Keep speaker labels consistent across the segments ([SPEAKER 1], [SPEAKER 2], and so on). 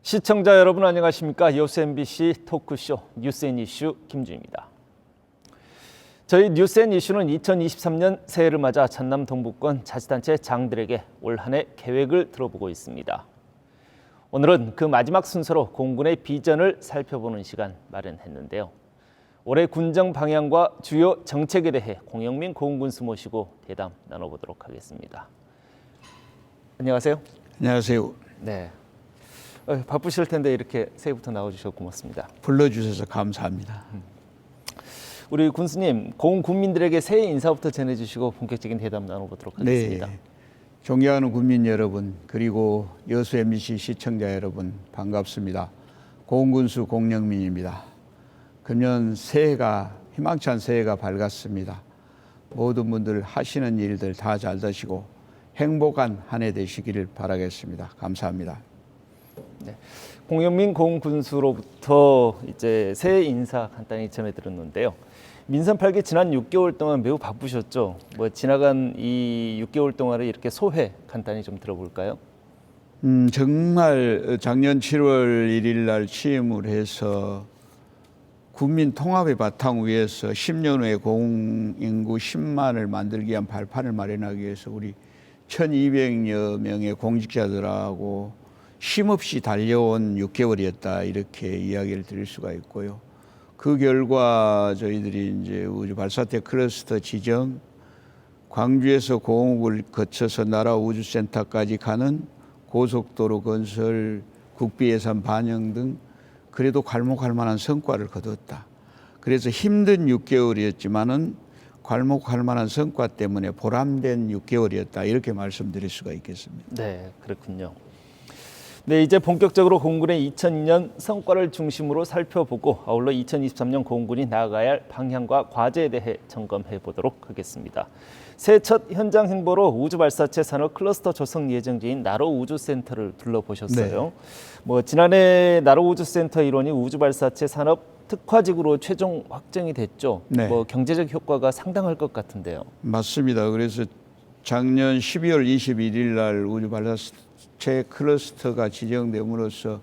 [SPEAKER 1] 시청자 여러분 안녕하십니까? 여수 MBC 토크쇼 뉴스앤이슈 김주입니다. 저희 뉴스앤이슈는 2023년 새해를 맞아 전남 동부권 자치단체 장들에게 올 한 해 계획을 들어보고 있습니다. 오늘은 그 마지막 순서로 공군의 비전을 살펴보는 시간 마련했는데요. 올해 군정 방향과 주요 정책에 대해 공영민 고군군수 모시고 대담 나눠보도록 하겠습니다. 안녕하세요.
[SPEAKER 2] 안녕하세요.
[SPEAKER 1] 네. 바쁘실 텐데 이렇게 새해부터 나와주셔서 고맙습니다.
[SPEAKER 2] 불러주셔서 감사합니다.
[SPEAKER 1] 우리 군수님, 공군민들에게 새해 인사부터 전해주시고 본격적인 대담 나눠보도록 하겠습니다.
[SPEAKER 2] 네, 존경하는 국민 여러분, 그리고 여수 MBC 시청자 여러분 반갑습니다. 공군수 공영민입니다. 금년 새해가 희망찬 새해가 밝았습니다. 모든 분들 하시는 일들 다 잘 되시고 행복한 한 해 되시기를 바라겠습니다. 감사합니다.
[SPEAKER 1] 네. 공영민 공군수로부터 이제 새해 인사 간단히 전해 들었는데요. 민선 8기 지난 6개월 동안 매우 바쁘셨죠. 지나간 이 6개월 동안을 이렇게 소회 간단히 좀 들어볼까요?
[SPEAKER 2] 정말 작년 7월 1일 날 취임을 해서 국민 통합의 바탕 위에서 10년 후에 공인구 10만을 만들기 위한 발판을 마련하기 위해서 우리 1200여 명의 공직자들하고 쉼없이 달려온 6개월이었다 이렇게 이야기를 드릴 수가 있고요. 그 결과 저희들이 이제 우주 발사체 클러스터 지정, 광주에서 공업을 거쳐서 나라 우주센터까지 가는 고속도로 건설, 국비 예산 반영 등 그래도 괄목할 만한 성과를 거뒀다. 그래서 힘든 6개월이었지만은 괄목할 만한 성과 때문에 보람된 6개월이었다 이렇게 말씀드릴 수가 있겠습니다.
[SPEAKER 1] 네, 그렇군요. 네, 이제 본격적으로 공군의 2002년 성과를 중심으로 살펴보고 아울러 2023년 공군이 나아가야 할 방향과 과제에 대해 점검해 보도록 하겠습니다. 새해 첫 현장 행보로 우주발사체 산업 클러스터 조성 예정지인 나로 우주센터를 둘러보셨어요.
[SPEAKER 2] 네.
[SPEAKER 1] 지난해 나로 우주센터 일원이 우주발사체 산업 특화직으로 최종 확정이 됐죠.
[SPEAKER 2] 네.
[SPEAKER 1] 경제적 효과가 상당할 것 같은데요.
[SPEAKER 2] 맞습니다. 그래서 작년 12월 21일 날 우주발사체 클러스터가 지정됨으로써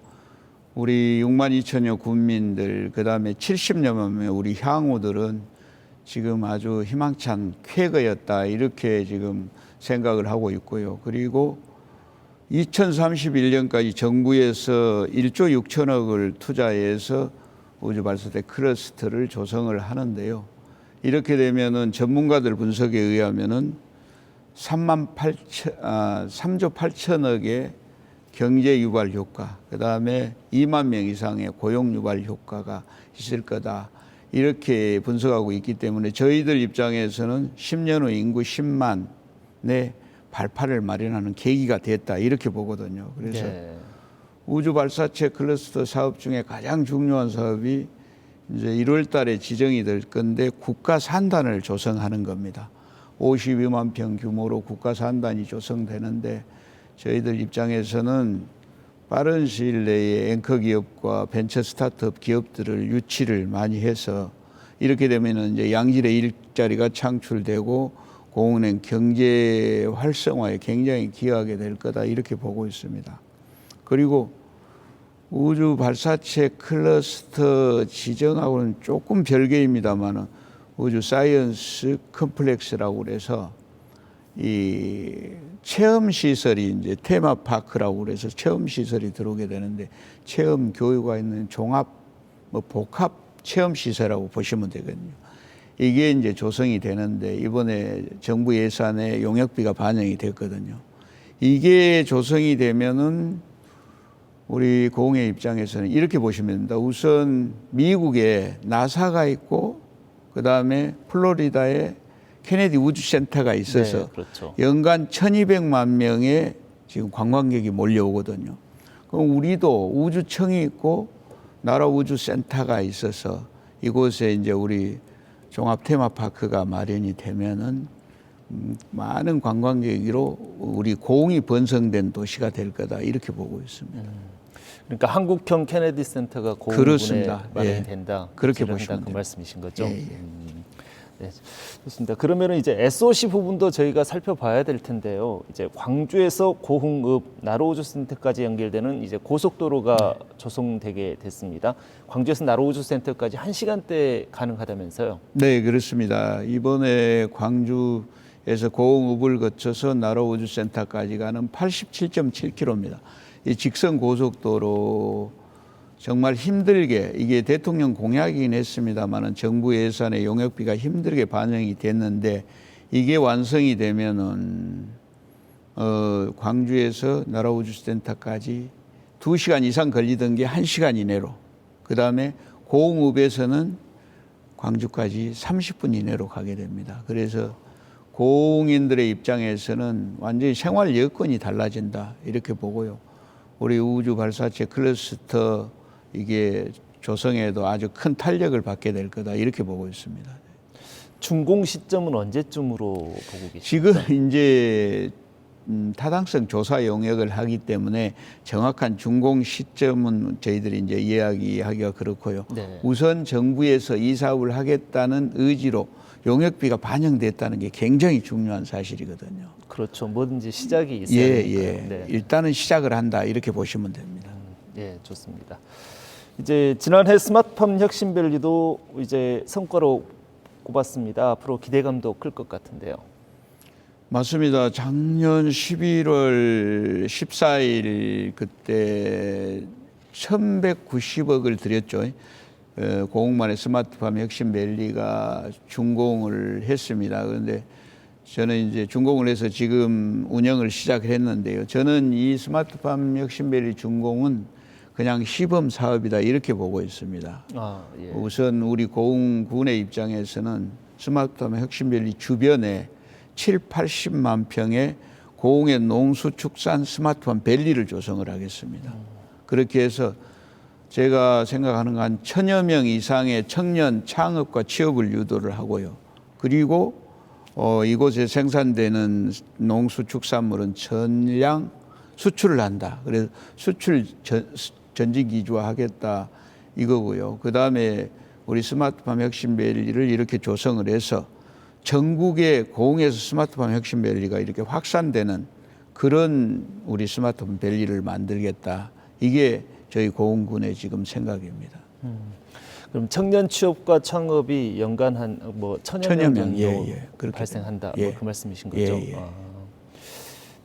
[SPEAKER 2] 우리 6만 2천여 군민들, 그다음에 70여만 명의 우리 향우들은 지금 아주 희망찬 쾌거였다 이렇게 지금 생각을 하고 있고요. 그리고 2031년까지 정부에서 1조 6천억을 투자해서 우주발사체 클러스터를 조성을 하는데요. 이렇게 되면은 전문가들 분석에 의하면은 3조 8천억의 경제 유발 효과, 그 다음에 2만 명 이상의 고용 유발 효과가 있을 거다. 이렇게 분석하고 있기 때문에 저희들 입장에서는 10년 후 인구 10만의 발판을 마련하는 계기가 됐다. 이렇게 보거든요. 그래서 우주 발사체 클러스터 사업 중에 가장 중요한 사업이 이제 1월 달에 지정이 될 건데 국가 산단을 조성하는 겁니다. 52만 평 규모로 국가 산단이 조성되는데 저희들 입장에서는 빠른 시일 내에 앵커 기업과 벤처 스타트업 기업들을 유치를 많이 해서 이렇게 되면은 이제 양질의 일자리가 창출되고 공은행 경제 활성화에 굉장히 기여하게 될 거다 이렇게 보고 있습니다. 그리고 우주 발사체 클러스터 지정하고는 조금 별개입니다만은 우주 사이언스 컴플렉스라고 그래서 이 체험 시설이 이제 테마파크라고 그래서 체험 시설이 들어오게 되는데 체험 교육가 있는 종합 복합 체험 시설이라고 보시면 되거든요. 이게 이제 조성이 되는데 이번에 정부 예산에 용역비가 반영이 됐거든요. 이게 조성이 되면은 우리 공의 입장에서는 이렇게 보시면 됩니다. 우선 미국에 나사가 있고 그다음에 플로리다에 케네디 우주센터가 있어서
[SPEAKER 1] 네, 그렇죠.
[SPEAKER 2] 연간 1200만 명의 지금 관광객이 몰려오거든요. 그럼 우리도 우주청이 있고 나라 우주센터가 있어서 이곳에 이제 우리 종합 테마파크가 마련이 되면은 많은 관광객으로 우리 고흥이 번성된 도시가 될 거다 이렇게 보고 있습니다.
[SPEAKER 1] 그러니까 한국형 케네디 센터가 고흥군에 마련이 된다.
[SPEAKER 2] 그렇게 보시면
[SPEAKER 1] 그 말씀이신 거죠. 네, 좋습니다. 그러면은 이제 SOC 부분도 저희가 살펴봐야 될 텐데요. 이제 광주에서 고흥읍 나로우주센터까지 연결되는 이제 고속도로가 조성되게 됐습니다. 광주에서 나로우주센터까지 1시간대 가능하다면서요?
[SPEAKER 2] 네, 그렇습니다. 이번에 광주에서 고흥읍을 거쳐서 나로우주센터까지 가는 87.7km입니다. 이 직선 고속도로 정말 힘들게, 이게 대통령 공약이긴 했습니다만은 정부 예산의 용역비가 힘들게 반영이 됐는데, 이게 완성이 되면은 광주에서 나라우주센터까지 2시간 이상 걸리던 게 1시간 이내로, 그 다음에 고흥읍에서는 광주까지 30분 이내로 가게 됩니다. 그래서 고흥인들의 입장에서는 완전히 생활 여건이 달라진다, 이렇게 보고요. 우리 우주 발사체 클러스터 이게 조성에도 아주 큰 탄력을 받게 될 거다, 이렇게 보고 있습니다.
[SPEAKER 1] 준공 시점은 언제쯤으로 보고 계십니까?
[SPEAKER 2] 지금 이제 타당성 조사 용역을 하기 때문에 정확한 준공 시점은 저희들이 이제 이야기하기가 그렇고요.
[SPEAKER 1] 네.
[SPEAKER 2] 우선 정부에서 이 사업을 하겠다는 의지로 용역비가 반영됐다는 게 굉장히 중요한 사실이거든요.
[SPEAKER 1] 그렇죠. 뭐든지 시작이 있어야
[SPEAKER 2] 예,
[SPEAKER 1] 되니까요.
[SPEAKER 2] 예.
[SPEAKER 1] 네.
[SPEAKER 2] 일단은 시작을 한다, 이렇게 보시면 됩니다.
[SPEAKER 1] 예, 좋습니다. 이제 지난해 스마트팜 혁신밸리도 이제 성과로 꼽았습니다. 앞으로 기대감도 클 것 같은데요.
[SPEAKER 2] 맞습니다. 작년 11월 14일 그때 1,190억을 들였죠. 고흥만의 스마트팜 혁신밸리가 준공을 했습니다. 그런데 저는 이제 준공을 해서 지금 운영을 시작했는데요. 저는 이 스마트팜 혁신밸리 준공은 그냥 시범 사업이다, 이렇게 보고 있습니다.
[SPEAKER 1] 예.
[SPEAKER 2] 우선 우리 고흥군의 입장에서는 스마트팜 혁신밸리 주변에 7, 80만 평의 고흥의 농수축산 스마트팜 밸리를 조성을 하겠습니다. 그렇게 해서 제가 생각하는 건 한 1,000여 명 이상의 청년 창업과 취업을 유도를 하고요. 그리고 이곳에 생산되는 농수축산물은 전량 수출을 한다. 그래서 수출 전지 기주화하겠다, 이거고요. 그 다음에 우리 스마트팜 혁신밸리를 이렇게 조성을 해서 전국의 고흥에서 스마트팜 혁신밸리가 이렇게 확산되는 그런 우리 스마트팜 밸리를 만들겠다. 이게 저희 고흥군의 지금 생각입니다.
[SPEAKER 1] 그럼 청년 취업과 창업이 연간 한 뭐 1,000여 명 정도 발생한다, 뭐 그 말씀이신 거죠?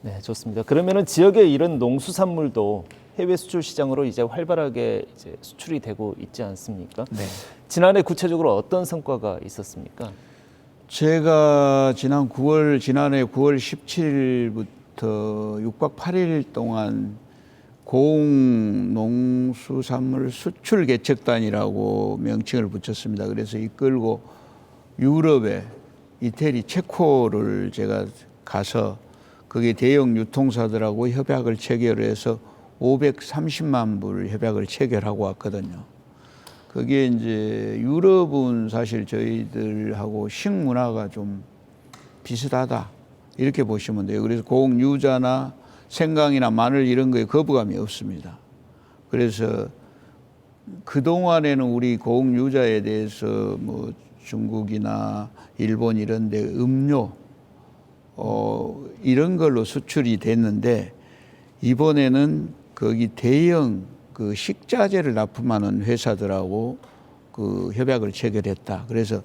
[SPEAKER 1] 네, 좋습니다. 그러면은 지역의 이런 농수산물도 해외 수출 시장으로 이제 활발하게 이제 수출이 되고 있지 않습니까?
[SPEAKER 2] 네.
[SPEAKER 1] 지난해 구체적으로 어떤 성과가 있었습니까?
[SPEAKER 2] 제가 지난해 9월 17일부터 6박 8일 동안 고흥 농수산물 수출 개척단이라고 명칭을 붙였습니다. 그래서 이끌고 유럽에 이태리, 체코를 제가 가서 거기에 대형 유통사들하고 협약을 체결해서 530만 불 협약을 체결하고 왔거든요. 그게 이제 유럽은 사실 저희들하고 식문화가 좀 비슷하다, 이렇게 보시면 돼요. 그래서 고흥 유자나 생강이나 마늘 이런 거에 거부감이 없습니다. 그래서 그동안에는 우리 고흥 유자에 대해서 뭐 중국이나 일본 이런 데 음료 이런 걸로 수출이 됐는데, 이번에는 거기 대형 그 식자재를 납품하는 회사들하고 그 협약을 체결했다. 그래서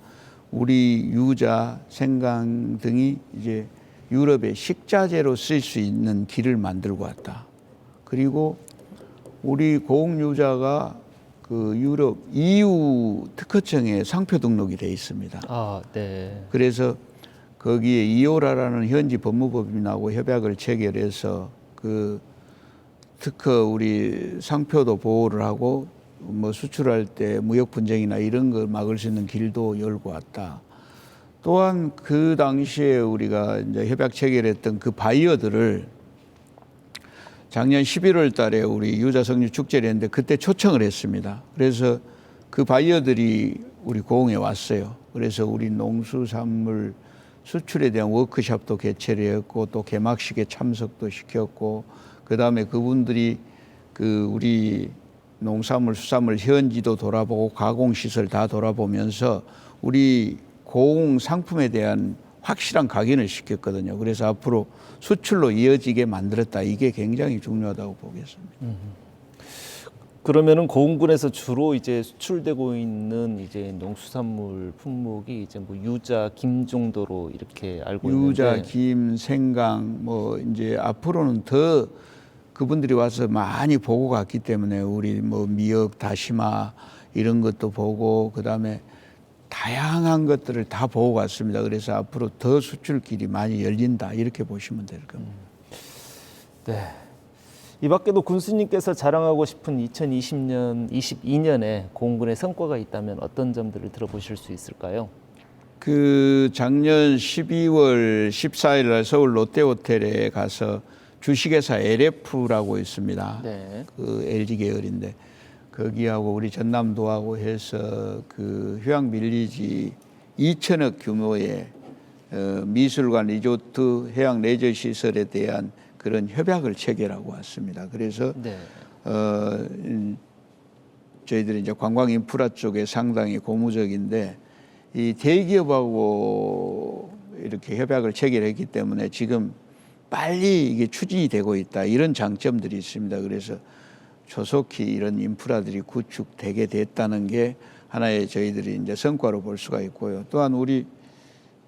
[SPEAKER 2] 우리 유자, 생강 등이 이제 유럽의 식자재로 쓸 수 있는 길을 만들고 왔다. 그리고 우리 고흥 유자가 그 유럽 EU 특허청에 상표 등록이 돼 있습니다.
[SPEAKER 1] 네.
[SPEAKER 2] 그래서 거기에 이오라라는 현지 법무법인하고 협약을 체결해서 그 특허 우리 상표도 보호를 하고 뭐 수출할 때 무역 분쟁이나 이런 걸 막을 수 있는 길도 열고 왔다. 또한 그 당시에 우리가 이제 협약 체결했던 그 바이어들을 작년 11월 달에 우리 유자 석류 축제를 했는데 그때 초청을 했습니다. 그래서 그 바이어들이 우리 고흥에 왔어요. 그래서 우리 농수산물 수출에 대한 워크숍도 개최를 했고 또 개막식에 참석도 시켰고, 그다음에 그분들이 그 우리 농산물 수산물 현지도 돌아보고 가공시설 다 돌아보면서 우리 고흥 상품에 대한 확실한 각인을 시켰거든요. 그래서 앞으로 수출로 이어지게 만들었다. 이게 굉장히 중요하다고 보겠습니다.
[SPEAKER 1] 그러면은 고흥군에서 주로 이제 수출되고 있는 이제 농수산물 품목이 이제 뭐 유자, 김 정도로 이렇게 알고
[SPEAKER 2] 유자,
[SPEAKER 1] 있는데
[SPEAKER 2] 김, 생강 뭐 이제 앞으로는 더 그분들이 와서 많이 보고 갔기 때문에 우리 뭐 미역, 다시마 이런 것도 보고 그다음에 다양한 것들을 다 보고 갔습니다. 그래서 앞으로 더 수출길이 많이 열린다 이렇게 보시면 될 겁니다.
[SPEAKER 1] 네. 이 밖에도 군수님께서 자랑하고 싶은 2020년, 22년에 고흥군의 성과가 있다면 어떤 점들을 들어보실 수 있을까요?
[SPEAKER 2] 그 작년 12월 14일 날 서울 롯데호텔에 가서 주식회사 LF라고 있습니다.
[SPEAKER 1] 네.
[SPEAKER 2] 그 LG 계열인데 거기하고 우리 전남도하고 해서 그 휴양 빌리지 2천억 규모의 미술관, 리조트, 해양 레저 시설에 대한 그런 협약을 체결하고 왔습니다. 그래서
[SPEAKER 1] 네.
[SPEAKER 2] 저희들이 이제 관광 인프라 쪽에 상당히 고무적인데 이 대기업하고 이렇게 협약을 체결했기 때문에 지금 빨리 이게 추진이 되고 있다 이런 장점들이 있습니다. 그래서 조속히 이런 인프라들이 구축되게 됐다는 게 하나의 저희들이 이제 성과로 볼 수가 있고요. 또한 우리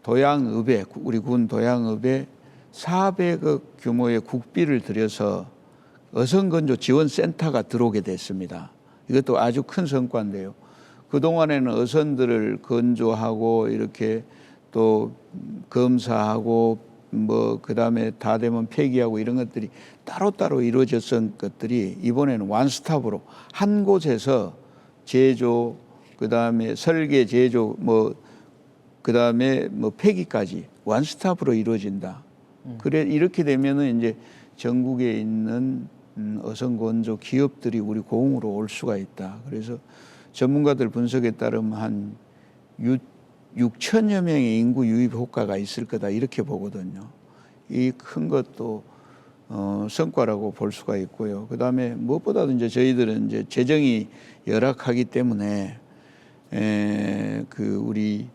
[SPEAKER 2] 도양읍에 우리 군 도양읍에 400억 규모의 국비를 들여서 어선건조 지원센터가 들어오게 됐습니다. 이것도 아주 큰 성과인데요. 그동안에는 어선들을 건조하고 이렇게 또 검사하고 뭐 그다음에 다 되면 폐기하고 이런 것들이 따로따로 이루어졌던 것들이 이번에는 원스톱으로 한 곳에서 제조 그다음에 설계 제조 뭐 그다음에 뭐 폐기까지 원스톱으로 이루어진다. 그래 이렇게 되면은 이제 전국에 있는 어선건조 기업들이 우리 고흥으로 올 수가 있다. 그래서 전문가들 분석에 따르면 한 6천여 명의 인구 유입 효과가 있을 거다 이렇게 보거든요. 이 큰 것도 성과라고 볼 수가 있고요. 그다음에 무엇보다도 이제 저희들은 이제 재정이 열악하기 때문에 그 우리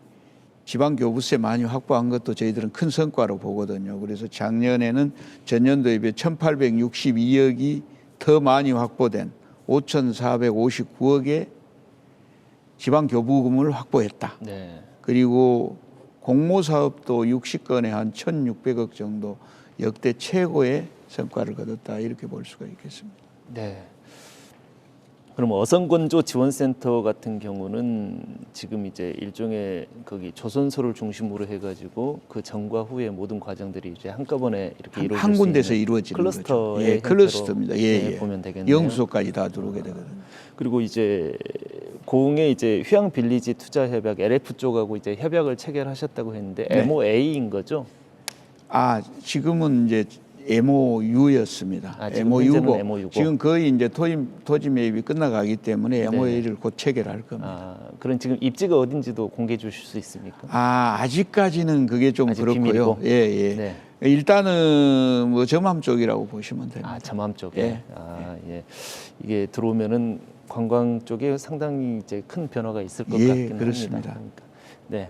[SPEAKER 2] 지방교부세 많이 확보한 것도 저희들은 큰 성과로 보거든요. 그래서 작년에는 전년도에 비해 1,862억이 더 많이 확보된 5,459억의 지방교부금을 확보했다.
[SPEAKER 1] 네.
[SPEAKER 2] 그리고 공모사업도 60건에 한 1,600억 정도 역대 최고의 성과를 거뒀다. 이렇게 볼 수가 있겠습니다.
[SPEAKER 1] 네. 그럼 어선건조 지원센터 같은 경우는 지금 이제 일종의 거기 조선소를 중심으로 해가지고 그 전과 후의 모든 과정들이 이제 한꺼번에 이렇게 이루어질
[SPEAKER 2] 한
[SPEAKER 1] 수
[SPEAKER 2] 군데서
[SPEAKER 1] 있는
[SPEAKER 2] 이루어지는 거죠.
[SPEAKER 1] 클러스터의
[SPEAKER 2] 예, 클러스터입니다. 예,
[SPEAKER 1] 네,
[SPEAKER 2] 예.
[SPEAKER 1] 보면 되겠네요.
[SPEAKER 2] 영수소까지 다 들어오게 되거든요.
[SPEAKER 1] 그리고 이제 고흥의 이제 휴양 빌리지 투자 협약 LF 쪽하고 이제 협약을 체결하셨다고 했는데
[SPEAKER 2] 네.
[SPEAKER 1] MOA인 거죠?
[SPEAKER 2] 아, 지금은 이제 MOU였습니다.
[SPEAKER 1] 아, 지금 현재는 MOU고.
[SPEAKER 2] 지금 거의 이제 토지 매입이 끝나가기 때문에 MOU를 곧 체결할 겁니다.
[SPEAKER 1] 아, 그럼 지금 입지가 어딘지도 공개해 주실 수 있습니까?
[SPEAKER 2] 아, 아직까지는 그게 좀
[SPEAKER 1] 아직
[SPEAKER 2] 그렇고요.
[SPEAKER 1] 비밀이고?
[SPEAKER 2] 예, 예.
[SPEAKER 1] 네.
[SPEAKER 2] 일단은 뭐 점암 쪽이라고 보시면 됩니다.
[SPEAKER 1] 아, 잠암 쪽에.
[SPEAKER 2] 예.
[SPEAKER 1] 아, 예. 이게 들어오면은 관광 쪽에 상당히 이제 큰 변화가 있을 것
[SPEAKER 2] 예,
[SPEAKER 1] 같긴
[SPEAKER 2] 그렇습니다.
[SPEAKER 1] 합니다. 그러니까. 네.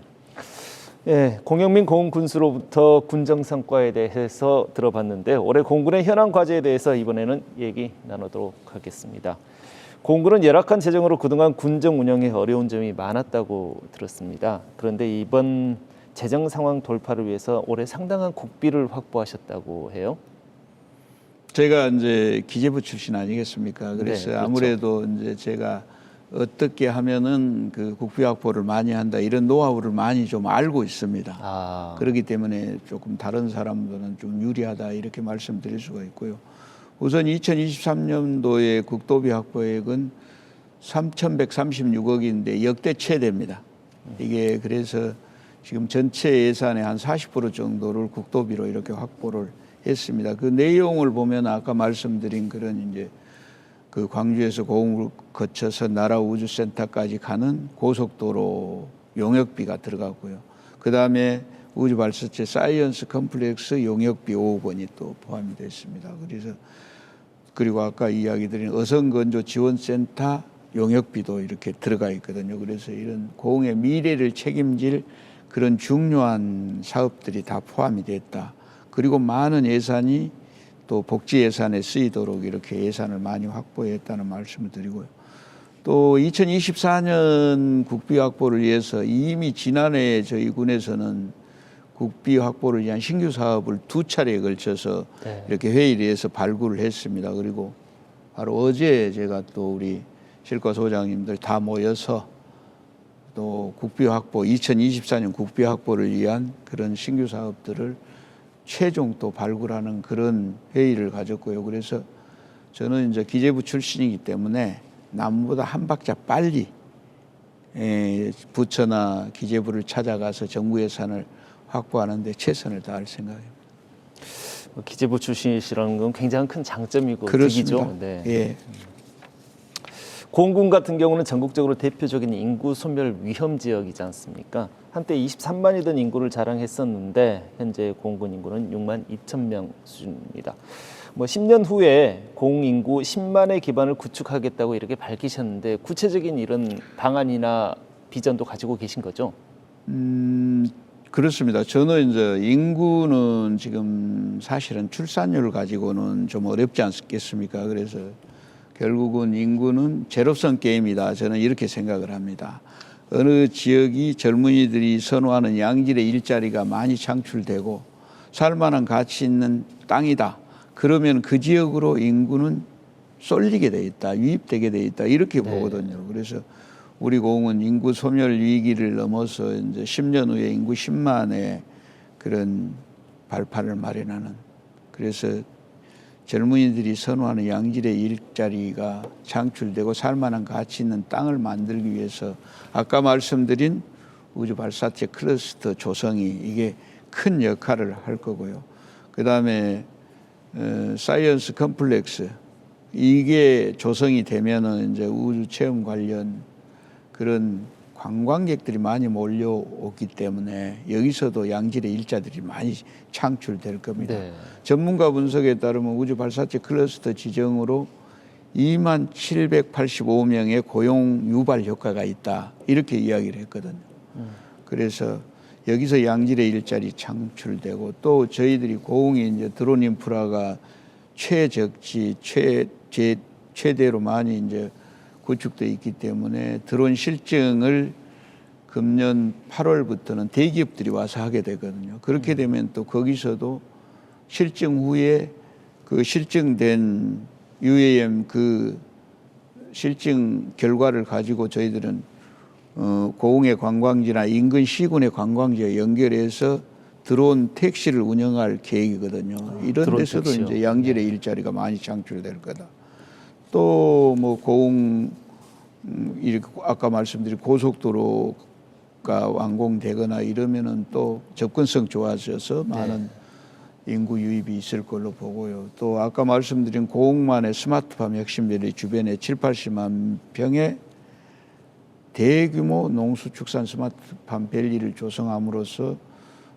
[SPEAKER 1] 예, 공영민 고흥 군수로부터 군정 성과에 대해서 들어봤는데 올해 고흥군의 현안 과제에 대해서 이번에는 얘기 나누도록 하겠습니다. 고흥군은 열악한 재정으로 그동안 군정 운영에 어려운 점이 많았다고 들었습니다. 그런데 이번 재정 상황 돌파를 위해서 올해 상당한 국비를 확보하셨다고 해요.
[SPEAKER 2] 제가 이제 기재부 출신 아니겠습니까? 그래서
[SPEAKER 1] 네, 그렇죠.
[SPEAKER 2] 아무래도 이제 제가 어떻게 하면은 그 국비 확보를 많이 한다 이런 노하우를 많이 좀 알고 있습니다.
[SPEAKER 1] 아,
[SPEAKER 2] 그렇기 때문에 조금 다른 사람들은 좀 유리하다 이렇게 말씀드릴 수가 있고요. 우선 2023년도의 국도비 확보액은 3,136억인데 역대 최대입니다. 이게 그래서 지금 전체 예산의 한 40% 정도를 국도비로 이렇게 확보를 했습니다. 그 내용을 보면 아까 말씀드린 그런 이제 그 광주에서 고흥을 거쳐서 나라우주센터까지 가는 고속도로 용역비가 들어가고요. 그 다음에 우주발사체 사이언스 컴플렉스 용역비 5억 원이 또 포함이 됐습니다. 그래서 그리고 아까 이야기 드린 어선건조 지원센터 용역비도 이렇게 들어가 있거든요. 그래서 이런 고흥의 미래를 책임질 그런 중요한 사업들이 다 포함이 됐다. 그리고 많은 예산이 또 복지 예산에 쓰이도록 이렇게 예산을 많이 확보했다는 말씀을 드리고요. 또 2024년 국비 확보를 위해서 이미 지난해 저희 군에서는 국비 확보를 위한 신규 사업을 2차례에 걸쳐서
[SPEAKER 1] 네.
[SPEAKER 2] 이렇게 회의를 해서 발굴을 했습니다. 그리고 바로 어제 제가 또 우리 실과 소장님들 다 모여서 또 국비 확보, 2024년 국비 확보를 위한 그런 신규 사업들을 최종 또 발굴하는 그런 회의를 가졌고요. 그래서 저는 이제 기재부 출신이기 때문에 남보다 한 박자 빨리 부처나 기재부를 찾아가서 정부 예산을 확보하는 데 최선을 다할 생각입니다.
[SPEAKER 1] 기재부 출신이시라는 건 굉장히 큰 장점이고
[SPEAKER 2] 그렇습니다.
[SPEAKER 1] 득이죠. 네.
[SPEAKER 2] 예.
[SPEAKER 1] 고흥군 같은 경우는 전국적으로 대표적인 인구 소멸 위험 지역이지 않습니까? 한때 23만이던 인구를 자랑했었는데 현재 고흥군 인구는 6만 2천 명 수준입니다. 10년 후에 고흥 인구 10만의 기반을 구축하겠다고 이렇게 밝히셨는데 구체적인 이런 방안이나 비전도 가지고 계신 거죠?
[SPEAKER 2] 그렇습니다. 저는 이제 인구는 지금 사실은 출산율을 가지고는 좀 어렵지 않겠습니까? 그래서 결국은 인구는 제로섬 게임이다. 저는 이렇게 생각을 합니다. 어느 지역이 젊은이들이 선호하는 양질의 일자리가 많이 창출되고 살만한 가치 있는 땅이다. 그러면 그 지역으로 인구는 쏠리게 돼 있다. 유입되게 돼 있다. 이렇게 보거든요. 그래서 우리 고흥은 인구 소멸 위기를 넘어서 이제 10년 후에 인구 10만의 그런 발판을 마련하는, 그래서 젊은이들이 선호하는 양질의 일자리가 창출되고 살만한 가치 있는 땅을 만들기 위해서 아까 말씀드린 우주 발사체 클러스터 조성이 이게 큰 역할을 할 거고요. 그다음에 사이언스 컴플렉스 이게 조성이 되면은 이제 우주 체험 관련 그런 관광객들이 많이 몰려오기 때문에 여기서도 양질의 일자들이 많이 창출될 겁니다.
[SPEAKER 1] 네.
[SPEAKER 2] 전문가 분석에 따르면 우주 발사체 클러스터 지정으로 2만 785명의 고용 유발 효과가 있다. 이렇게 이야기를 했거든요. 그래서 여기서 양질의 일자리 창출되고 또 저희들이 고흥이 이제 드론 인프라가 최적지 최대로 많이 이제 구축되어 있기 때문에 드론 실증을 금년 8월부터는 대기업들이 와서 하게 되거든요. 그렇게 되면 또 거기서도 실증 후에 그 실증된 UAM 그 실증 결과를 가지고 저희들은 고흥의 관광지나 인근 시군의 관광지에 연결해서 드론 택시를 운영할 계획이거든요. 이런 데서도
[SPEAKER 1] 택시요.
[SPEAKER 2] 이제 양질의 일자리가 많이 창출될 거다. 또 뭐 고흥 이렇게 아까 말씀드린 고속도로가 완공되거나 이러면은 또 접근성 좋아져서 많은 인구 유입이 있을 걸로 보고요. 또 아까 말씀드린 고흥만의 스마트팜 핵심별이 주변에 7, 80만 평의 대규모 농수축산 스마트팜 밸리를 조성함으로써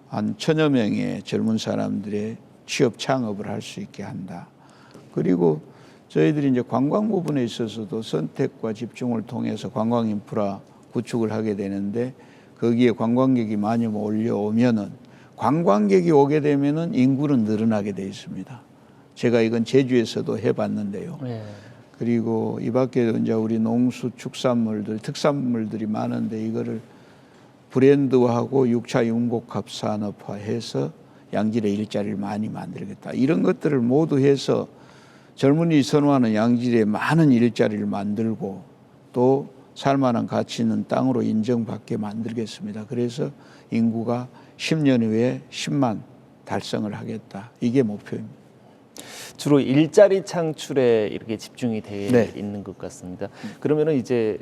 [SPEAKER 2] 한 1,000여 명의 젊은 사람들의 취업 창업을 할 수 있게 한다. 그리고 저희들이 이제 관광 부분에 있어서도 선택과 집중을 통해서 관광 인프라 구축을 하게 되는데 거기에 관광객이 많이 몰려오면은 관광객이 오게 되면은 인구는 늘어나게 돼 있습니다. 제가 이건 제주에서도 해봤는데요.
[SPEAKER 1] 네.
[SPEAKER 2] 그리고 이 밖에 이제 우리 농수축산물들, 특산물들이 많은데 이거를 브랜드화하고 6차 융복합 산업화해서 양질의 일자리를 많이 만들겠다. 이런 것들을 모두 해서 젊은이 선호하는 양질의 많은 일자리를 만들고 또 살만한 가치 있는 땅으로 인정받게 만들겠습니다. 그래서 인구가 10년 후에 10만 달성을 하겠다. 이게 목표입니다.
[SPEAKER 1] 주로 일자리 창출에 이렇게 집중이 되어
[SPEAKER 2] 네.
[SPEAKER 1] 있는 것 같습니다. 그러면은 이제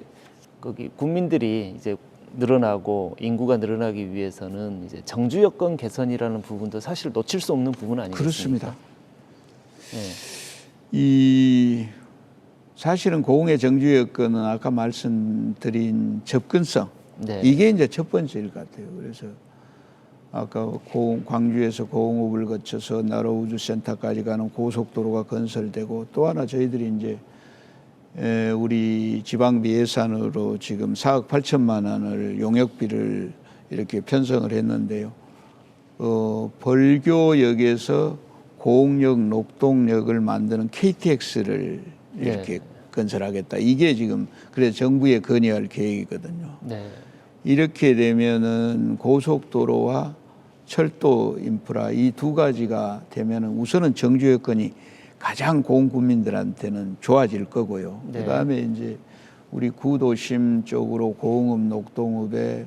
[SPEAKER 1] 거기 국민들이 이제 늘어나고 인구가 늘어나기 위해서는 이제 정주 여건 개선이라는 부분도 사실 놓칠 수 없는 부분 아니겠습니까?
[SPEAKER 2] 그렇습니다.
[SPEAKER 1] 네.
[SPEAKER 2] 이 사실은 고흥의 정주 여건은 아까 말씀드린 접근성
[SPEAKER 1] 네.
[SPEAKER 2] 이게 이제 첫 번째일 것 같아요. 그래서 아까 광주에서 고흥읍을 거쳐서 나로우주센터까지 가는 고속도로가 건설되고 또 하나 저희들이 이제 우리 지방비 예산으로 지금 4억 8천만 원을 용역비를 이렇게 편성을 했는데요. 벌교역에서 고흥역, 녹동역을 만드는 KTX를 이렇게 건설하겠다. 이게 지금 그래서 정부에 건의할 계획이거든요.
[SPEAKER 1] 네.
[SPEAKER 2] 이렇게 되면은 고속도로와 철도 인프라 이 두 가지가 되면은 우선은 정주 여건이 가장 고흥군민들한테는 좋아질 거고요.
[SPEAKER 1] 네.
[SPEAKER 2] 그다음에 이제 우리 구도심 쪽으로 고흥읍, 녹동읍에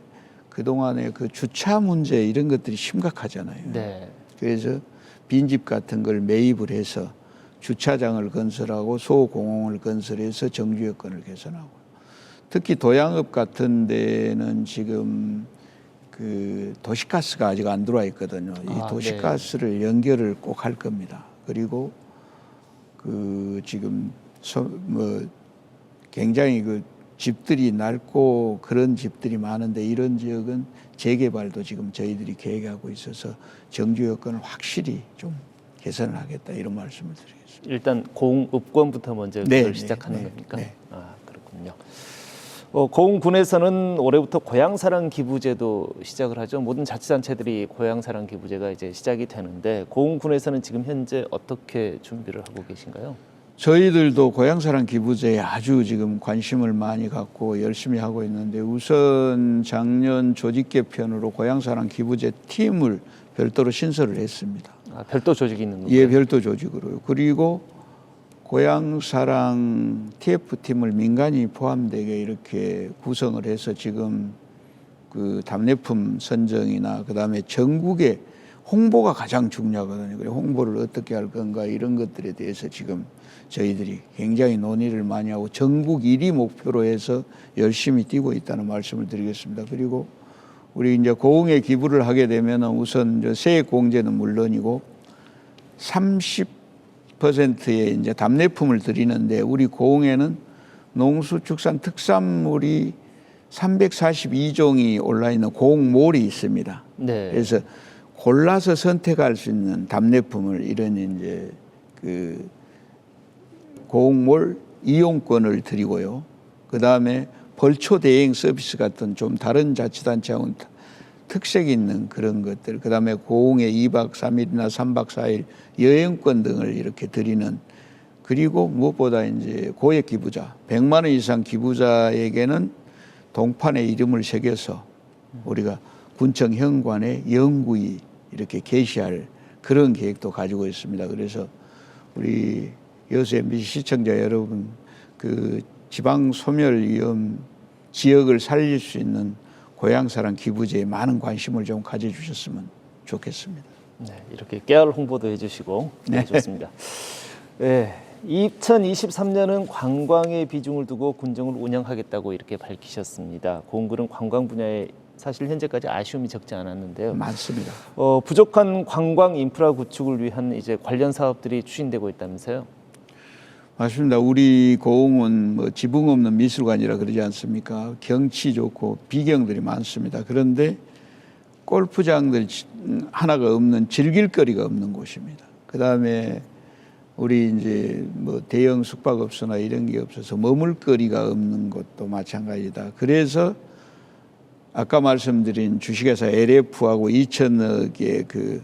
[SPEAKER 2] 그동안에 그 주차 문제 이런 것들이 심각하잖아요.
[SPEAKER 1] 네.
[SPEAKER 2] 그래서 빈집 같은 걸 매입을 해서 주차장을 건설하고 소공원을 건설해서 정주 여건을 개선하고, 특히 도양읍 같은 데는 지금 그 도시가스가 아직 안 들어와 있거든요. 이 도시가스를 연결을 꼭 할 겁니다. 그리고 그 지금 굉장히 그 집들이 넓고 그런 집들이 많은데 이런 지역은 재개발도 지금 저희들이 계획하고 있어서 정주 여건을 확실히 좀 개선을 하겠다 이런 말씀을 드리겠습니다.
[SPEAKER 1] 일단 고흥읍권부터 먼저 그걸 시작하는 겁니까?
[SPEAKER 2] 네.
[SPEAKER 1] 아, 그렇군요. 고흥군에서는 올해부터 고향사랑 기부제도 시작을 하죠. 모든 자치단체들이 고향사랑 기부제가 이제 시작이 되는데 고흥군에서는 지금 현재 어떻게 준비를 하고 계신가요?
[SPEAKER 2] 저희들도 고향사랑 기부제에 아주 지금 관심을 많이 갖고 열심히 하고 있는데, 우선 작년 조직 개편으로 고향사랑 기부제 팀을 별도로 신설을 했습니다.
[SPEAKER 1] 아, 별도 조직이 있는 건가요?
[SPEAKER 2] 예, 별도 조직으로요. 그리고 고향사랑 TF팀을 민간이 포함되게 이렇게 구성을 해서 지금 그 답례품 선정이나 그다음에 전국에 홍보가 가장 중요하거든요. 그래서 홍보를 어떻게 할 건가 이런 것들에 대해서 지금 저희들이 굉장히 논의를 많이 하고 전국 1위 목표로 해서 열심히 뛰고 있다는 말씀을 드리겠습니다. 그리고 우리 이제 고흥에 기부를 하게 되면 우선 세액 공제는 물론이고 30%의 이제 답례품을 드리는데, 우리 고흥에는 농수축산 특산물이 342종이 올라 있는 고흥몰이 있습니다.
[SPEAKER 1] 네.
[SPEAKER 2] 그래서 골라서 선택할 수 있는 답례품을 이런 이제 그 고흥몰 이용권을 드리고요. 그 다음에 벌초 대행 서비스 같은 좀 다른 자치단체하고는 특색 있는 그런 것들, 그 다음에 고흥에 2박 3일이나 3박 4일 여행권 등을 이렇게 드리는, 그리고 무엇보다 이제 고액 기부자, 100만 원 이상 기부자에게는 동판에 이름을 새겨서 우리가 군청 현관에 영구히 이렇게 게시할 그런 계획도 가지고 있습니다. 그래서 우리 여수 MBC 시청자 여러분, 그 지방 소멸 위험 지역을 살릴 수 있는 고향사랑 기부제에 많은 관심을 좀 가져주셨으면 좋겠습니다.
[SPEAKER 1] 네, 이렇게 깨알 홍보도 해주시고 네, 좋습니다. 네, 2023년은 관광의 비중을 두고 군정을 운영하겠다고 이렇게 밝히셨습니다. 고흥군은 관광 분야에 사실 현재까지 아쉬움이 적지 않았는데요.
[SPEAKER 2] 많습니다.
[SPEAKER 1] 부족한 관광 인프라 구축을 위한 이제 관련 사업들이 추진되고 있다면서요?
[SPEAKER 2] 맞습니다. 우리 고흥은 뭐 지붕 없는 미술관이라 그러지 않습니까? 경치 좋고 비경들이 많습니다. 그런데 골프장들 하나가 없는, 즐길 거리가 없는 곳입니다. 그 다음에 우리 이제 뭐 대형 숙박업소나 이런 게 없어서 머물 거리가 없는 곳도 마찬가지다. 그래서 아까 말씀드린 주식회사 LF하고 2천억의 그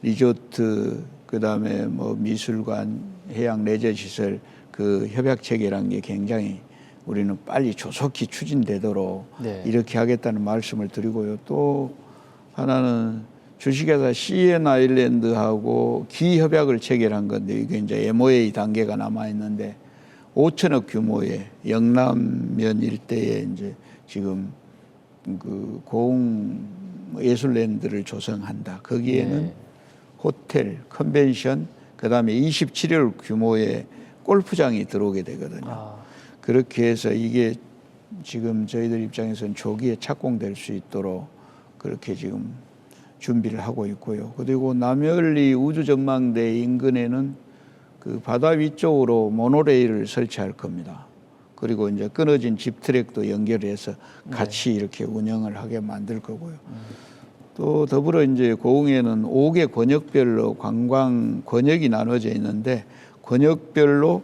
[SPEAKER 2] 리조트, 그 다음에 뭐 미술관, 해양 레저시설 그 협약 체계라는 게 굉장히 우리는 빨리 조속히 추진되도록
[SPEAKER 1] 네.
[SPEAKER 2] 이렇게 하겠다는 말씀을 드리고요. 또 하나는 주식회사 CN 아일랜드하고 기협약을 체결한 건데, 이게 이제 MOA 단계가 남아 있는데 5천억 규모의 영남면 일대에 이제 지금 그 고흥 예술랜드를 조성한다. 거기에는
[SPEAKER 1] 네.
[SPEAKER 2] 호텔, 컨벤션, 그 다음에 27억 규모의 골프장이 들어오게 되거든요. 그렇게 해서 이게 지금 저희들 입장에서는 조기에 착공될 수 있도록 그렇게 지금 준비를 하고 있고요. 그리고 남열리 우주전망대 인근에는 그 바다 위쪽으로 모노레일을 설치할 겁니다. 그리고 이제 끊어진 집트랙도 연결해서 같이 이렇게 운영을 하게 만들 거고요. 또 더불어 이제 고흥에는 5개 권역별로 관광 권역이 나눠져 있는데, 권역별로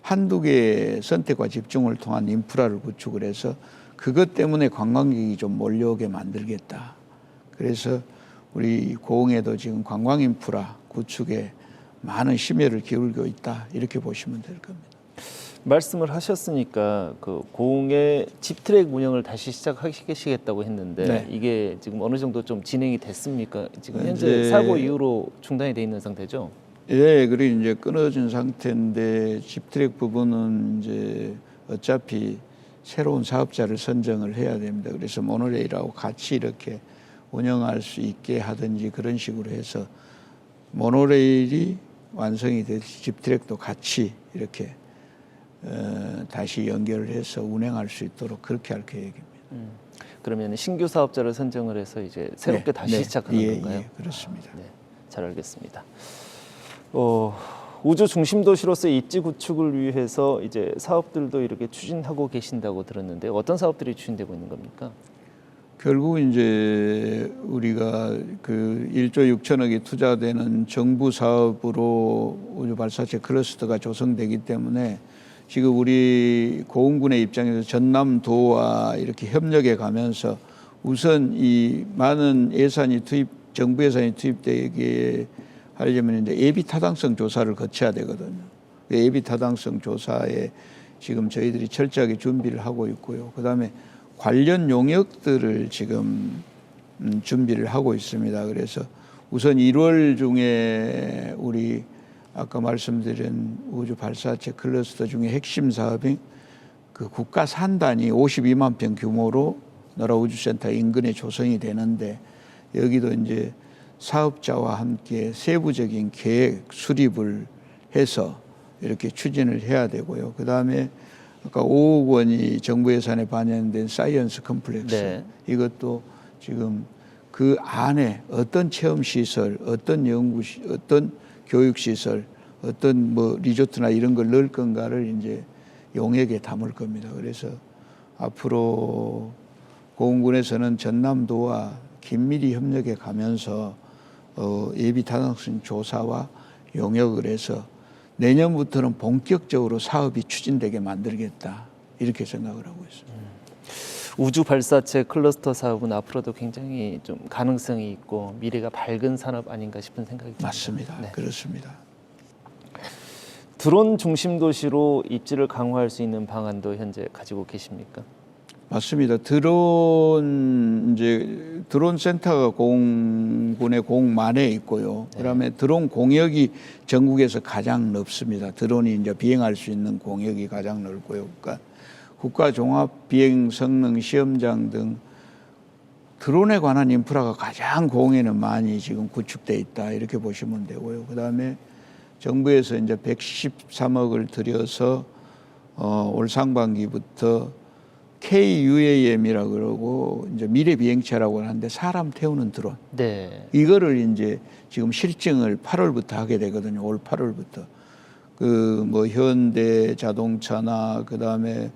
[SPEAKER 2] 한두 개의 선택과 집중을 통한 인프라를 구축을 해서 그것 때문에 관광객이 좀 몰려오게 만들겠다. 그래서 우리 고흥에도 지금 관광 인프라 구축에 많은 심혈을 기울이고 있다. 이렇게 보시면 될 겁니다.
[SPEAKER 1] 말씀을 하셨으니까 그 고흥의 집트랙 운영을 다시 시작하시겠다고 했는데
[SPEAKER 2] 네.
[SPEAKER 1] 이게 지금 어느 정도 좀 진행이 됐습니까? 지금
[SPEAKER 2] 이제
[SPEAKER 1] 현재 사고 이후로 중단이 돼 있는 상태죠?
[SPEAKER 2] 예, 그리고 이제 끊어진 상태인데 집트랙 부분은 이제 어차피 새로운 사업자를 선정을 해야 됩니다. 그래서 모노레일하고 같이 이렇게 운영할 수 있게 하든지 그런 식으로 해서 모노레일이 완성이 돼서 집트랙도 같이 이렇게 다시 연결을 해서 운행할 수 있도록 그렇게 할 계획입니다.
[SPEAKER 1] 그러면 신규 사업자를 선정을 해서 이제 새롭게 다시 시작하는 건가요?
[SPEAKER 2] 예, 그렇습니다.
[SPEAKER 1] 네, 잘 알겠습니다. 우주 중심 도시로서의 입지 구축을 위해서 이제 사업들도 이렇게 추진하고 계신다고 들었는데 어떤 사업들이 추진되고 있는 겁니까?
[SPEAKER 2] 결국 이제 우리가 그 1조 6천억이 투자되는 정부 사업으로 우주 발사체 클러스터가 조성되기 때문에 지금 우리 고흥군의 입장에서 전남도와 이렇게 협력해 가면서 우선 이 많은 정부 예산이 투입되게 하려면 이제 예비 타당성 조사를 거쳐야 되거든요. 예비 타당성 조사에 지금 저희들이 철저하게 준비를 하고 있고요. 그다음에 관련 용역들을 지금 준비를 하고 있습니다. 그래서 우선 1월 중에 우리 아까 말씀드린 우주 발사체 클러스터 중에 핵심 사업인 그 국가 산단이 52만 평 규모로 나라우주센터 인근에 조성이 되는데 여기도 이제 사업자와 함께 세부적인 계획 수립을 해서 이렇게 추진을 해야 되고요. 그 다음에 아까 5억 원이 정부 예산에 반영된 사이언스 컴플렉스
[SPEAKER 1] 네.
[SPEAKER 2] 이것도 지금 그 안에 어떤 체험 시설, 어떤 어떤 교육 시설, 어떤 뭐 리조트나 이런 걸 넣을 건가를 이제 용역에 담을 겁니다. 그래서 앞으로 고흥군에서는 전남도와 긴밀히 협력해 가면서 예비 타당성 조사와 용역을 해서 내년부터는 본격적으로 사업이 추진되게 만들겠다 이렇게 생각을 하고 있습니다.
[SPEAKER 1] 우주 발사체 클러스터 사업은 앞으로도 굉장히 좀 가능성이 있고 미래가 밝은 산업 아닌가 싶은 생각이 듭니다.
[SPEAKER 2] 맞습니다.
[SPEAKER 1] 네.
[SPEAKER 2] 그렇습니다.
[SPEAKER 1] 드론 중심 도시로 입지를 강화할 수 있는 방안도 현재 가지고 계십니까?
[SPEAKER 2] 맞습니다. 드론 센터가 고흥군의 고흥만에 있고요. 그다음에 드론 공역이 전국에서 가장 넓습니다. 드론이 이제 비행할 수 있는 공역이 가장 넓고요. 그러니까 국가 종합 비행 성능 시험장 등 드론에 관한 인프라가 가장 고흥에는 많이 지금 구축돼 있다 이렇게 보시면 되고요. 그다음에 정부에서 이제 113억을 들여서 올 상반기부터 KUAM이라고 그러고 이제 미래 비행체라고 하는데 사람 태우는 드론.
[SPEAKER 1] 네.
[SPEAKER 2] 이거를 이제 지금 실증을 8월부터 하게 되거든요. 올 8월부터. 그 뭐 현대 자동차나 그다음에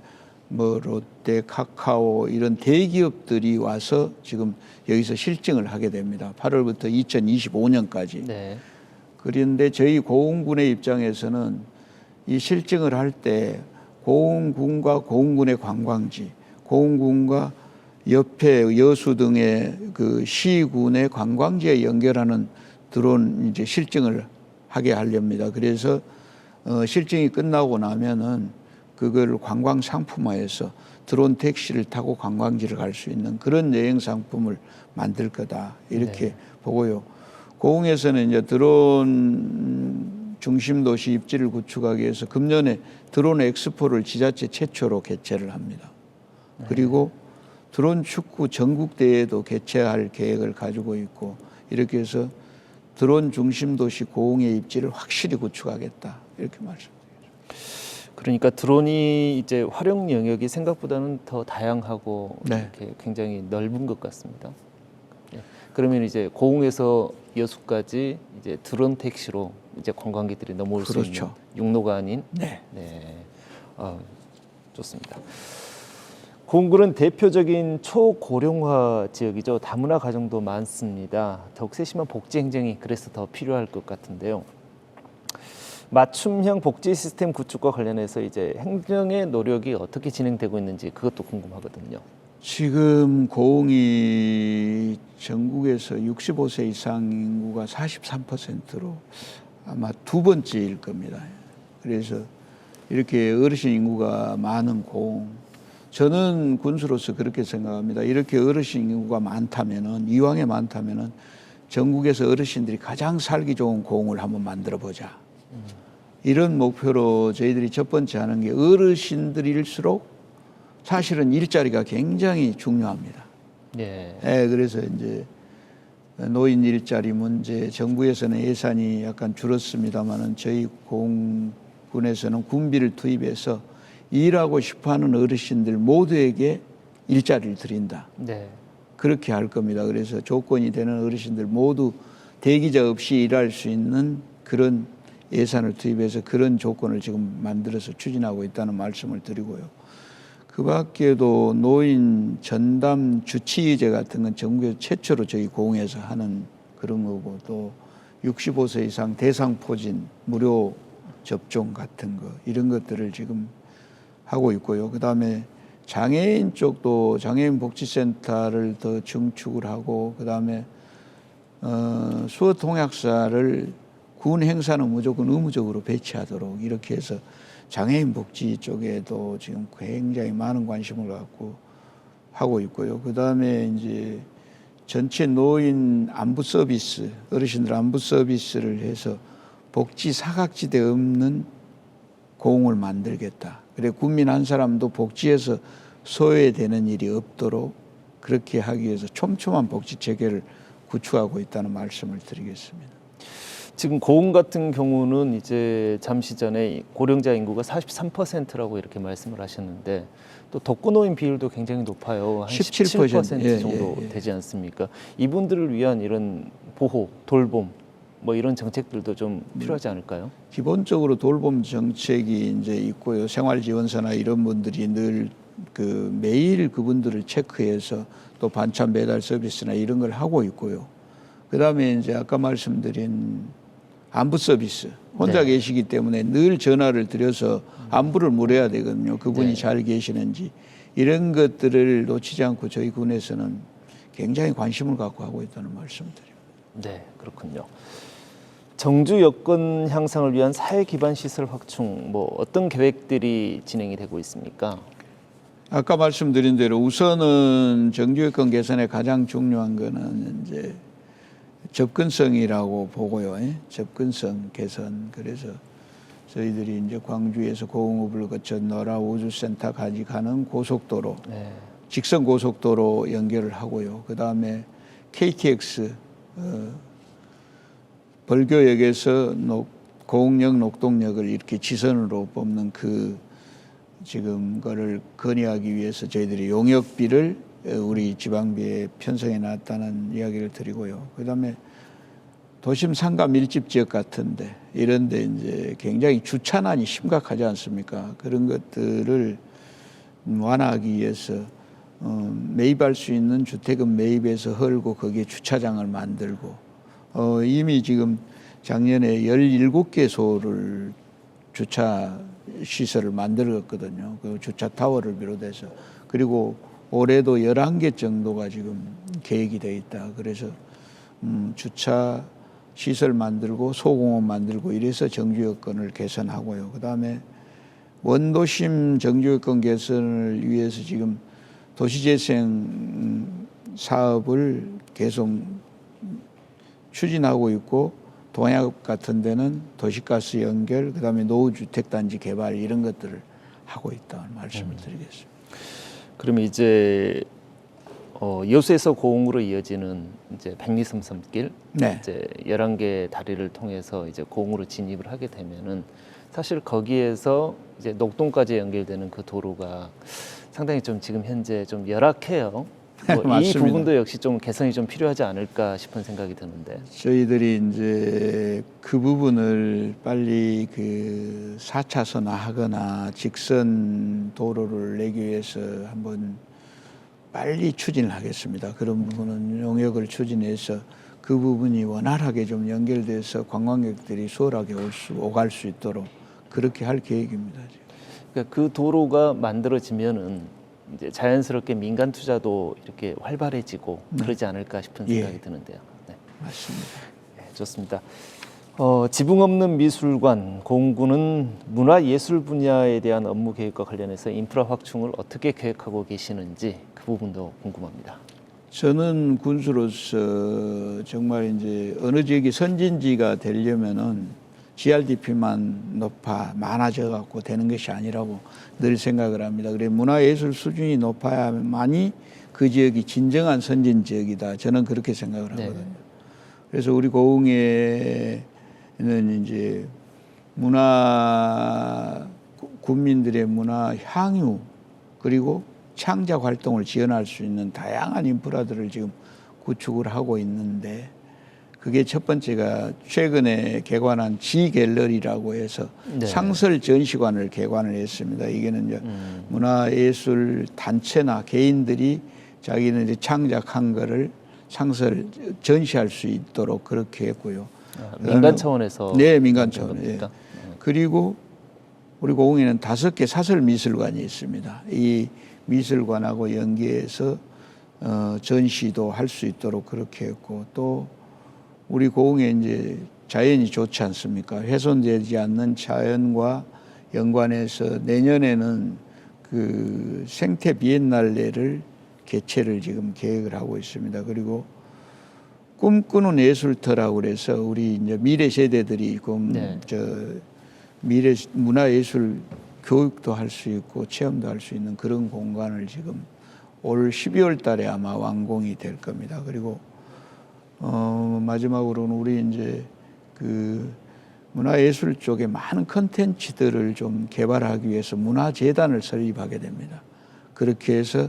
[SPEAKER 2] 뭐 롯데, 카카오 이런 대기업들이 와서 지금 여기서 실증을 하게 됩니다. 8월부터 2025년까지.
[SPEAKER 1] 네.
[SPEAKER 2] 그런데 저희 고흥군의 입장에서는 이 실증을 할 때 고흥군과 고흥군의 관광지, 고흥군과 옆에 여수 등의 그 시군의 관광지에 연결하는 드론 이제 실증을 하게 하렵니다. 그래서 실증이 끝나고 나면은 그걸 관광 상품화해서 드론 택시를 타고 관광지를 갈 수 있는 그런 여행 상품을 만들 거다 이렇게 보고요. 고흥에서는 이제 드론 중심 도시 입지를 구축하기 위해서 금년에 드론 엑스포를 지자체 최초로 개최를 합니다. 그리고 드론 축구 전국 대회도 개최할 계획을 가지고 있고 이렇게 해서 드론 중심 도시 고흥의 입지를 확실히 구축하겠다 이렇게 말씀드립니다.
[SPEAKER 1] 그러니까 드론이 이제 활용 영역이 생각보다는 더 다양하고
[SPEAKER 2] 네.
[SPEAKER 1] 이렇게 굉장히 넓은 것 같습니다. 네. 그러면 이제 고흥에서 여수까지 이제 드론 택시로 이제 관광객들이 넘어올 수 있는
[SPEAKER 2] 그렇죠.
[SPEAKER 1] 육로가 아닌
[SPEAKER 2] 네.
[SPEAKER 1] 네. 좋습니다. 고흥군은 대표적인 초고령화 지역이죠. 다문화 가정도 많습니다. 더욱 세심한 복지 행정이 그래서 더 필요할 것 같은데요. 맞춤형 복지 시스템 구축과 관련해서 이제 행정의 노력이 어떻게 진행되고 있는지 그것도 궁금하거든요.
[SPEAKER 2] 지금 고흥이 전국에서 65세 이상 인구가 43%로 아마 두 번째일 겁니다. 그래서 이렇게 어르신 인구가 많은 고흥, 저는 군수로서 그렇게 생각합니다. 이렇게 어르신 인구가 많다면은, 이왕에 많다면은 전국에서 어르신들이 가장 살기 좋은 고흥을 한번 만들어 보자. 이런 목표로 저희들이 첫 번째 하는 게, 어르신들일수록 사실은 일자리가 굉장히 중요합니다.
[SPEAKER 1] 예.
[SPEAKER 2] 네, 그래서 이제 노인 일자리 문제, 정부에서는 예산이 약간 줄었습니다만은 저희 공군에서는 군비를 투입해서 일하고 싶어하는 어르신들 모두에게 일자리를 드린다.
[SPEAKER 1] 네.
[SPEAKER 2] 그렇게 할 겁니다. 그래서 조건이 되는 어르신들 모두 대기자 없이 일할 수 있는 그런 예산을 투입해서 그런 조건을 지금 만들어서 추진하고 있다는 말씀을 드리고요. 그 밖에도 노인 전담 주치의제 같은 건 전국에서 최초로 저희 공에서 하는 그런 거고, 또 65세 이상 대상포진 무료 접종 같은 거, 이런 것들을 지금 하고 있고요. 그 다음에 장애인 쪽도 장애인 복지센터를 더 증축을 하고, 그 다음에 수어 통역사를 군 행사는 무조건 의무적으로 배치하도록 이렇게 해서 장애인 복지 쪽에도 지금 굉장히 많은 관심을 갖고 하고 있고요. 그 다음에 이제 전체 노인 안부 서비스, 어르신들 안부 서비스를 해서 복지 사각지대 없는 고흥을 만들겠다. 그래 국민 한 사람도 복지에서 소외되는 일이 없도록 그렇게 하기 위해서 촘촘한 복지 체계를 구축하고 있다는 말씀을 드리겠습니다.
[SPEAKER 1] 지금 고흥 같은 경우는 이제 잠시 전에 고령자 인구가 43%라고 이렇게 말씀을 하셨는데, 또 독거노인 비율도 굉장히 높아요. 한 17%
[SPEAKER 2] 예,
[SPEAKER 1] 정도
[SPEAKER 2] 예.
[SPEAKER 1] 되지 않습니까? 이분들을 위한 이런 보호, 돌봄 뭐 이런 정책들도 좀 필요하지 않을까요?
[SPEAKER 2] 기본적으로 돌봄 정책이 이제 있고요. 생활지원사나 이런 분들이 늘 그 매일 그분들을 체크해서 또 반찬 배달 서비스나 이런 걸 하고 있고요. 그 다음에 이제 아까 말씀드린 안부 서비스, 혼자
[SPEAKER 1] 네.
[SPEAKER 2] 계시기 때문에 늘 전화를 드려서 안부를 물어야 되거든요. 그분이
[SPEAKER 1] 네.
[SPEAKER 2] 잘 계시는지. 이런 것들을 놓치지 않고 저희 군에서는 굉장히 관심을 갖고 하고 있다는 말씀을 드립니다.
[SPEAKER 1] 네, 그렇군요. 정주 여건 향상을 위한 사회 기반 시설 확충, 뭐 어떤 계획들이 진행이 되고 있습니까?
[SPEAKER 2] 아까 말씀드린 대로 우선은 정주 여건 개선에 가장 중요한 거는 이제 접근성이라고 보고요. 접근성 개선. 그래서 저희들이 이제 광주에서 고흥읍을 거쳐 너라 우주센터까지 가는 고속도로,
[SPEAKER 1] 네.
[SPEAKER 2] 직선 고속도로 연결을 하고요. 그 다음에 KTX 벌교역에서 고흥역, 녹동역을 이렇게 지선으로 뽑는 그 지금 거를 건의하기 위해서 저희들이 용역비를 우리 지방비에 편성해 놨다는 이야기를 드리고요. 그다음에 도심 상가 밀집 지역 같은데 이런데 이제 굉장히 주차난이 심각하지 않습니까? 그런 것들을 완화하기 위해서 매입할 수 있는 주택은 매입해서 헐고 거기에 주차장을 만들고 이미 지금 작년에 17개소를 주차 시설을 만들었거든요. 그 주차 타워를 비롯해서. 그리고 올해도 11개 정도가 지금 계획이 되어 있다. 그래서 주차 시설 만들고 소공원 만들고 이래서 정주 여건을 개선하고요. 그다음에 원도심 정주 여건 개선을 위해서 지금 도시재생 사업을 계속 추진하고 있고, 동해안 같은 데는 도시가스 연결, 그다음에 노후주택단지 개발 이런 것들을 하고 있다는 말씀을 드리겠습니다.
[SPEAKER 1] 그러면 이제 여수에서 고흥으로 이어지는 이제 백리섬섬길,
[SPEAKER 2] 네.
[SPEAKER 1] 이제 11개 다리를 통해서 이제 고흥으로 진입을 하게 되면은 사실 거기에서 이제 녹동까지 연결되는 그 도로가 상당히 좀 지금 현재 좀 열악해요. 뭐 이
[SPEAKER 2] 맞습니다.
[SPEAKER 1] 부분도 역시 좀 개선이 좀 필요하지 않을까 싶은 생각이 드는데.
[SPEAKER 2] 저희들이 이제 그 부분을 빨리 그 4차선 하거나 직선 도로를 내기 위해서 한번 빨리 추진을 하겠습니다. 그런 부분은 용역을 추진해서 그 부분이 원활하게 좀 연결돼서 관광객들이 수월하게 오갈 수 있도록 그렇게 할 계획입니다. 지금.
[SPEAKER 1] 그러니까 그 도로가 만들어지면은 이제 자연스럽게 민간 투자도 이렇게 활발해지고 그러지 않을까 싶은 생각이
[SPEAKER 2] 예.
[SPEAKER 1] 드는데요. 네.
[SPEAKER 2] 맞습니다.
[SPEAKER 1] 네, 좋습니다. 지붕 없는 미술관 공구는 문화예술 분야에 대한 업무 계획과 관련해서 인프라 확충을 어떻게 계획하고 계시는지 그 부분도 궁금합니다.
[SPEAKER 2] 저는 군수로서 정말 이제 어느 지역이 선진지가 되려면은 GRDP만 많아져 갖고 되는 것이 아니라고 늘 생각을 합니다. 그래 문화예술 수준이 높아야만이 그 지역이 진정한 선진 지역이다. 저는 그렇게 생각을 하거든요.
[SPEAKER 1] 네.
[SPEAKER 2] 그래서 우리 고흥에는 이제 국민들의 문화 향유 그리고 창작 활동을 지원할 수 있는 다양한 인프라들을 지금 구축을 하고 있는데 그게 첫 번째가 최근에 개관한 지갤러리라고 해서
[SPEAKER 1] 네.
[SPEAKER 2] 상설 전시관을 개관을 했습니다. 이게는 이제 문화예술 단체나 개인들이 자기는 이제 창작한 거를 상설 전시할 수 있도록 그렇게 했고요.
[SPEAKER 1] 민간 차원에서
[SPEAKER 2] 네, 민간 차원. 예.
[SPEAKER 1] 겁니까?
[SPEAKER 2] 그리고 우리 고흥에는 5개 사설 미술관이 있습니다. 이 미술관하고 연계해서 전시도 할 수 있도록 그렇게 했고 또 우리 고흥에 이제 자연이 좋지 않습니까? 훼손되지 않는 자연과 연관해서 내년에는 그 생태 비엔날레를 개최를 지금 계획을 하고 있습니다. 그리고 꿈꾸는 예술터라고 그래서 우리 이제 미래 세대들이
[SPEAKER 1] 네.
[SPEAKER 2] 미래 문화예술 교육도 할 수 있고 체험도 할 수 있는 그런 공간을 지금 올 12월 달에 아마 완공이 될 겁니다. 그리고 마지막으로는 우리 이제 그 문화예술 쪽에 많은 컨텐츠들을 좀 개발하기 위해서 문화재단을 설립하게 됩니다. 그렇게 해서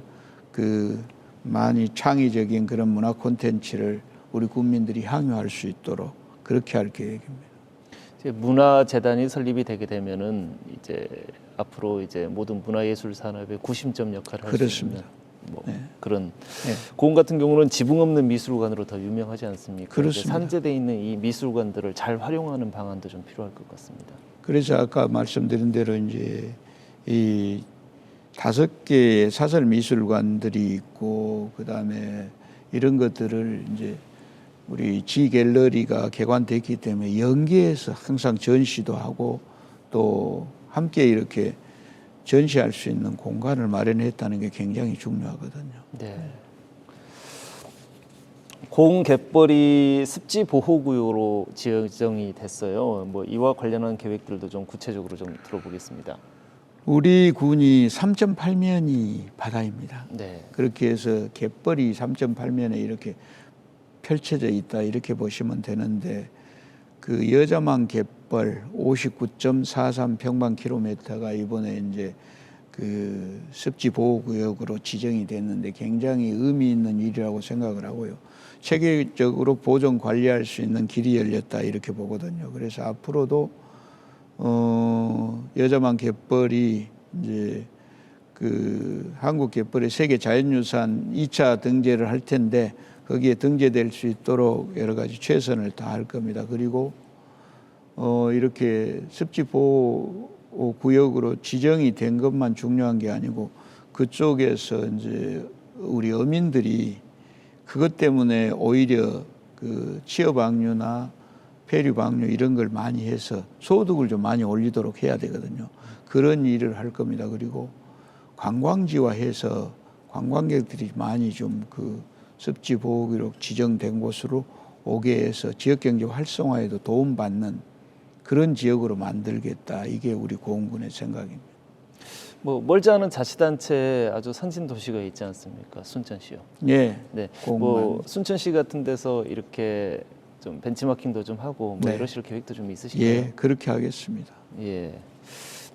[SPEAKER 2] 그 많이 창의적인 그런 문화 콘텐츠를 우리 국민들이 향유할 수 있도록 그렇게 할 계획입니다.
[SPEAKER 1] 이제 문화재단이 설립이 되게 되면은 이제 앞으로 이제 모든 문화예술 산업의 구심점 역할을 할 수 있는
[SPEAKER 2] 그렇습니다.
[SPEAKER 1] 뭐
[SPEAKER 2] 네.
[SPEAKER 1] 그런
[SPEAKER 2] 네.
[SPEAKER 1] 고흥 같은 경우는 지붕 없는 미술관으로 더 유명하지 않습니까?
[SPEAKER 2] 그렇습니다.
[SPEAKER 1] 산재돼 있는 이 미술관들을 잘 활용하는 방안도 좀 필요할 것 같습니다.
[SPEAKER 2] 그래서 아까 말씀드린 대로 이제 이 5개의 사설 미술관들이 있고 그다음에 이런 것들을 이제 우리 지 갤러리가 개관됐기 때문에 연계해서 항상 전시도 하고 또 함께 이렇게 전시할 수 있는 공간을 마련했다는 게 굉장히 중요하거든요.
[SPEAKER 1] 네. 고흥 갯벌이 습지 보호구역으로 지정이 됐어요. 뭐 이와 관련한 계획들도 좀 구체적으로 좀 들어보겠습니다.
[SPEAKER 2] 우리 군이 3.8면이 바다입니다.
[SPEAKER 1] 네.
[SPEAKER 2] 그렇게 해서 갯벌이 3.8면에 이렇게 펼쳐져 있다 이렇게 보시면 되는데 그 여자만 갯벌 59.43 평방킬로미터가 이번에 이제 그 습지 보호구역으로 지정이 됐는데 굉장히 의미 있는 일이라고 생각을 하고요. 체계적으로 보존 관리할 수 있는 길이 열렸다 이렇게 보거든요. 그래서 앞으로도 여자만 갯벌이 이제 그 한국 갯벌의 세계 자연유산 2차 등재를 할 텐데 거기에 등재될 수 있도록 여러 가지 최선을 다할 겁니다. 그리고 이렇게 습지 보호 구역으로 지정이 된 것만 중요한 게 아니고 그쪽에서 이제 우리 어민들이 그것 때문에 오히려 그 취업 방류나 폐류 방류 이런 걸 많이 해서 소득을 좀 많이 올리도록 해야 되거든요. 그런 일을 할 겁니다. 그리고 관광지화해서 관광객들이 많이 좀 그 습지 보호구역 지정된 곳으로 오게 해서 지역경제 활성화에도 도움받는 그런 지역으로 만들겠다. 이게 우리 고흥군의 생각입니다.
[SPEAKER 1] 뭐 멀지 않은 자치단체 아주 선진 도시가 있지 않습니까? 순천시요.
[SPEAKER 2] 예.
[SPEAKER 1] 네.
[SPEAKER 2] 고흥만.
[SPEAKER 1] 뭐 순천시 같은 데서 이렇게 좀 벤치마킹도 좀 하고 뭐
[SPEAKER 2] 네.
[SPEAKER 1] 이러실 계획도 좀 있으신가요?
[SPEAKER 2] 예, 그렇게 하겠습니다.
[SPEAKER 1] 예.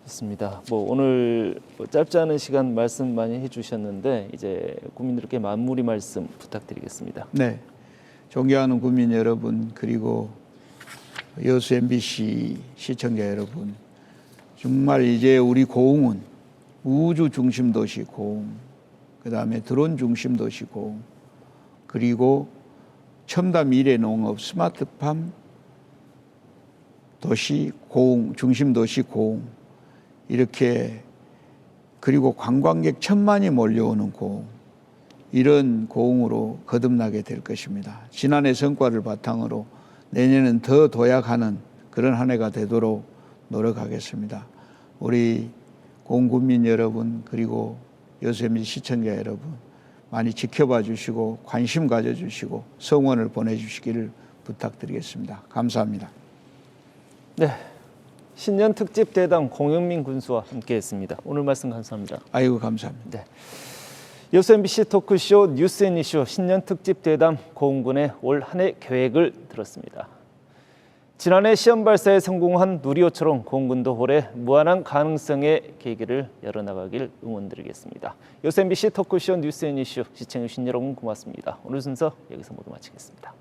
[SPEAKER 1] 좋습니다. 뭐 오늘 짧지 않은 시간 말씀 많이 해주셨는데 이제 국민들께 마무리 말씀 부탁드리겠습니다.
[SPEAKER 2] 네. 존경하는 국민 여러분 그리고 여수 MBC 시청자 여러분 정말 이제 우리 고흥은 우주 중심 도시 고흥 그다음에 드론 중심 도시 고흥 그리고 첨단 미래 농업, 스마트팜, 도시 고흥, 중심 도시 고흥, 이렇게, 그리고 관광객 1,000만이 몰려오는 고흥, 이런 고흥으로 거듭나게 될 것입니다. 지난해 성과를 바탕으로 내년은 더 도약하는 그런 한 해가 되도록 노력하겠습니다. 우리 고흥 군민 여러분, 그리고 요셉미 시청자 여러분, 많이 지켜봐 주시고 관심 가져주시고 성원을 보내주시기를 부탁드리겠습니다. 감사합니다.
[SPEAKER 1] 네, 신년 특집 대담 공영민 군수와 함께했습니다. 오늘 말씀 감사합니다.
[SPEAKER 2] 아이고 감사합니다.
[SPEAKER 1] 네, 여수 MBC 토크쇼 뉴스앤이슈 신년 특집 대담 고흥군의 올 한 해 계획을 들었습니다. 지난해 시험 발사에 성공한 누리호처럼 고흥군도 올해 무한한 가능성의 계기를 열어나가길 응원드리겠습니다. 여수 MBC 토크쇼 뉴스앤이슈 시청해주신 여러분 고맙습니다. 오늘 순서 여기서 모두 마치겠습니다.